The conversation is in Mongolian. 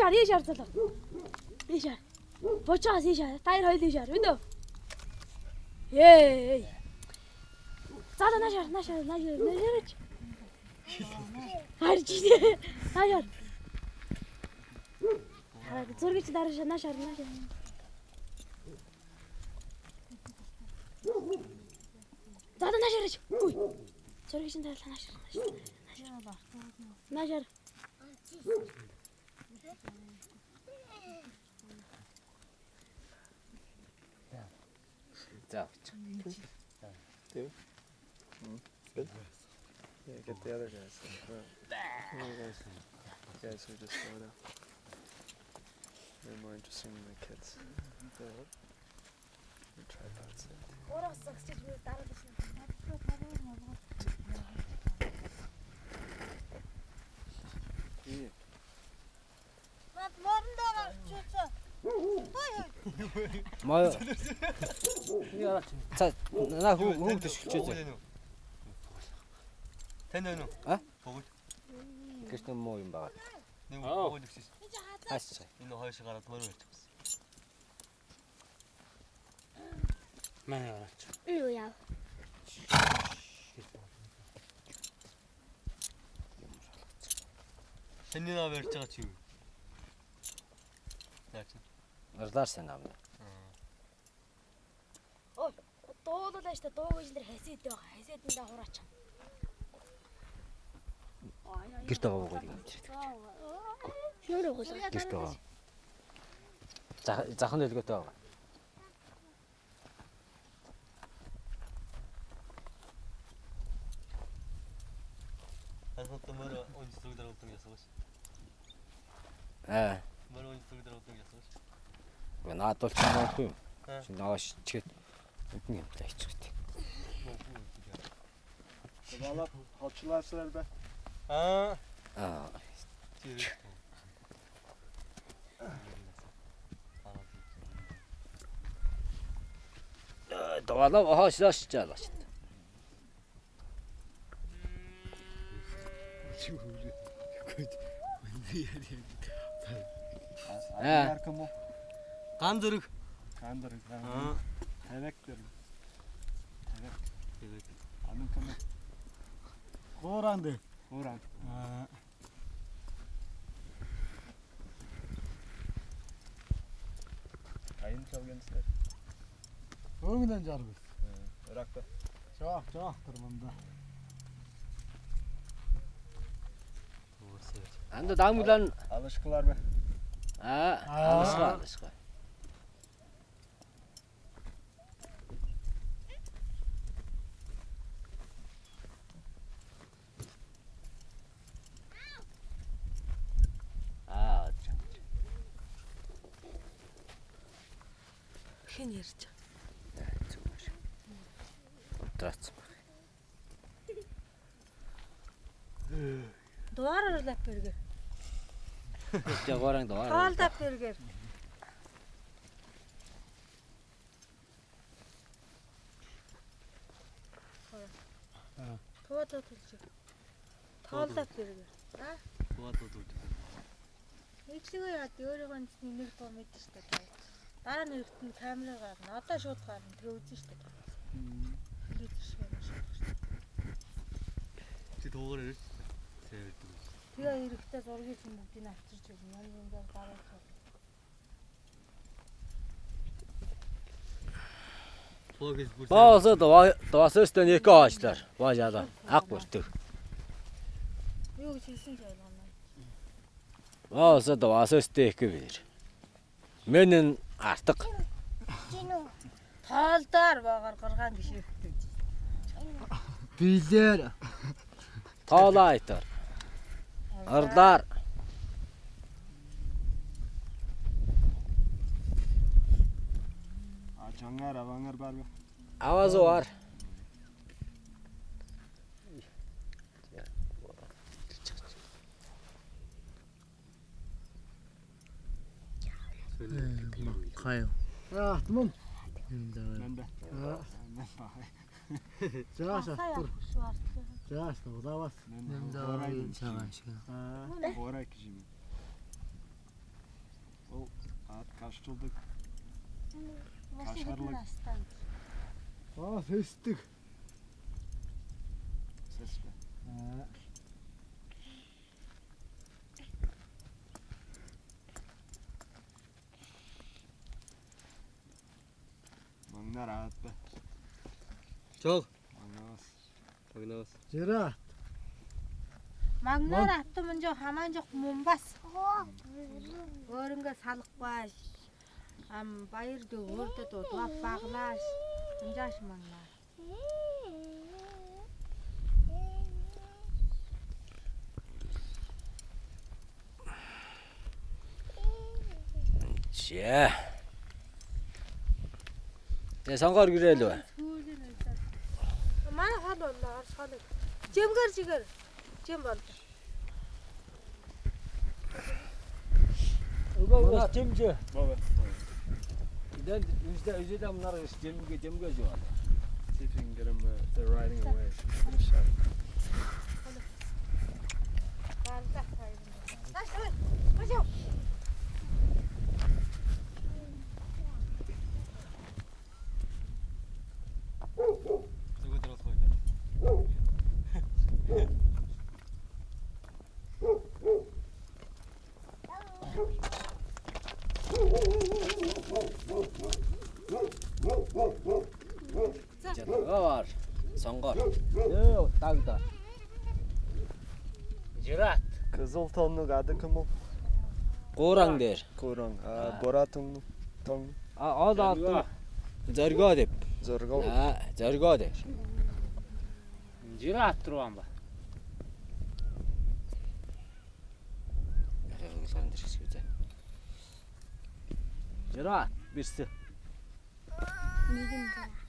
Yaşar zaten. Yaşar. Boçaz yaşar. Tayır haydi yaşar. Window. Yey. Zaten yaşar. Hayır çizdi. Yaşar. Hadi zor geçti darışa yaşar. Zaten yaşar. Uy. Zor geçti darışa yaşar. Yeah, get the other guys. Guys who just showed up. They're more interesting than the kids. The tripods. 뭐요? 자, 나 후부터 시켜줘. 됐네. 어? 보고. 그래서 뭐 임바. 내가 보고 있지. 하시죠. 이놈 하시 가라 도를 쳤어. 많이 알았죠. 일로야. 됐니나 verçe kaçıyor. Gerçi. Ardarsın abi. Doğuda da işte doğu içinde hesit yok. Hesitinde horaçan. Гэртээ боогоо юм. Şöyle koysa. Гэртээ боо. Захан дэлгөөтэй байгаа. 한번또 뭐라 언제 들어가다 어떤 게 있어? Аа. 뭐라 언제 들어가다 어떤 게 있어? Наад бол ч юм уу. Чи нааш чигэд үгүй юм даа хийчихвээ. Valla halçılar sırar be. 아. Аа. Давалаа хоошлоош жаалаач. Arka mı? 간드르. Kandırın. 아. Tevektir. Tevek. Anın kanı. Korandı. Koran. Kayın çalgınızlar. Öğünden cargız. Irak'ta. Çok tırmanda. Анда даамглан Alışkılar be. алышгаа. Хэн ярьж. Трац. Дуараар лап бэргэр. Жагоран доо. Тоол лап бэргэр. Тоо төлж. Тоол лап бэргэр. 도와도 Нийтлэгээ яад өөрийнхөө нэг дуу мэдэн штэ. Дараа нь өртөнд камераа гарна. Одоо шууд гарна. Тэгээ үзэн штэ. 지 도거를 제일 Тэгээ эрэхтэй зургийг чинь бүгдийг авчирч өгнө. Ямар юм дээр гараад. Баасаа дуасаастай нэг аачлаар. Баажаалаа. Аг бүртэг. Юу гэж хэлсэн ч ойлгоно. Баасаа дуасаастай их гэвэр. Мэнэн артаг. Тоолдоор баагаар гаргаан гişэхтэй. Билэр. Тоолайтар. Арлаар. Acangar, avangar var be. Аваас уу. Кайо. Мөн. Ben de. Жааша. Шварц. Жааш удавас. Ben de. Orayı цагаан шиг. Orayı kişiyim. Taşçıldık. Машин настаа. Сэстэг. Sesle. Magnar aat be. Жог. Magnas. Магнаас. Жира. Магнаар автом жоо хамаан жоох Мумбас. Өөрөнгөө салахгүй. Баяр дөө өөртөө дуу баглааш. Унжааш магнаа. За. Тэ сонгоор гэрэл үү? Манай хол боллоо орс хол. Жимгэр жигээр. Жим бол. Өгөө чимжээ. Baba. Дэн үздэ амнаар жимгээ жоо. See if you can get them. They're riding away. Get a shot. Ганцаа хайр. Тааш ой. Башаа. Зүгөө дөрөс гоё. Жаагаар сонгоор. Ёо тагда. Жират. Kızıl tonluk adı kımıl. Гууран дээр. Kurang. Bora tonluk. Tong. Ол одоо зоргоо деп. Zorgol. Зоргоо дээр. Жират руу ам ба. Сон дээр хэсэг үү. Жират бирсэн. Нэгэн.